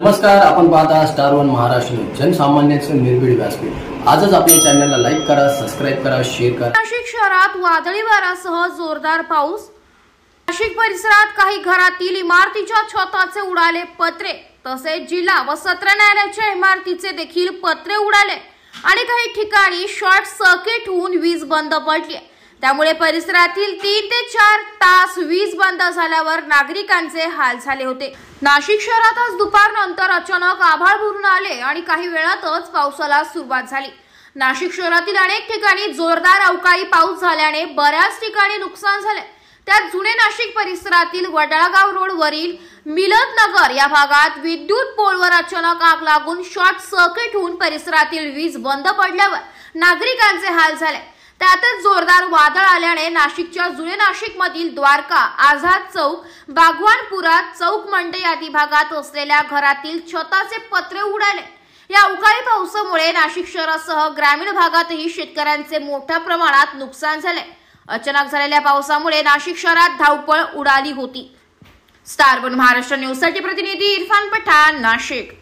नमस्कार, आपण पाहता स्टार वन महाराष्ट्र न्यूज, जनसामान्यांचं निर्भीड व्यासपीठ। आजच आपल्या चॅनलला लाईक करा, सबस्क्राइब करा, शेअर करा। नाशिक शहरात वादळी वाऱ्यासह जोरदार पाऊस। नाशिक परिसरात काही घरातील इमारतीच्या छताचे उडाले पत्रे, तसेच जिल्हा व सत्र न्यायालयाच्या इमारतीचे देखील पत्रे उडाले आणि काही ठिकाणी शॉर्ट सर्किट होऊन वीज बंद पडली। त्यामुळे परिसरातील 3 ते 4 तास वीज बंद झाल्यावर नागरिकांचे हाल झाले होते। नाशिक शहरात आज दुपारनंतर अचानक आभाळ भरून आले आणि काही वेळातच पावसाला सुरुवात झाली। नाशिक शहरातील अनेक ठिकाणी जोरदार अवकाळी पाऊस झाल्याने बऱ्याच ठिकाणी नुकसान झाले। त्यात जुने नाशिक परिसरातील वडाळगाव रोड वरील मिलत नगर या भागात विद्युत पोलवर अचानक आग लागून शॉर्ट सर्किट होऊन परिसरातील वीज बंद पडल्यावर नागरिकांचे हाल झाले। त्यातच जोरदार वादळ आल्याने नाशिकच्या जुने नाशिक मधील द्वारका, आझाद चौक, बागवानपुरा चौक मंडई आदी भागात असलेल्या घरातील छताचे पत्रे उडाले। या अवकाळी पावसामुळे नाशिक शहरासह ग्रामीण भागातही शेतकऱ्यांचे मोठ्या प्रमाणात नुकसान झाले। अचानक झालेल्या पावसामुळे नाशिक शहरात धावपळ उडाली होती। स्टार वन महाराष्ट्र न्यूज साठी प्रतिनिधी इरफान पठाण, नाशिक।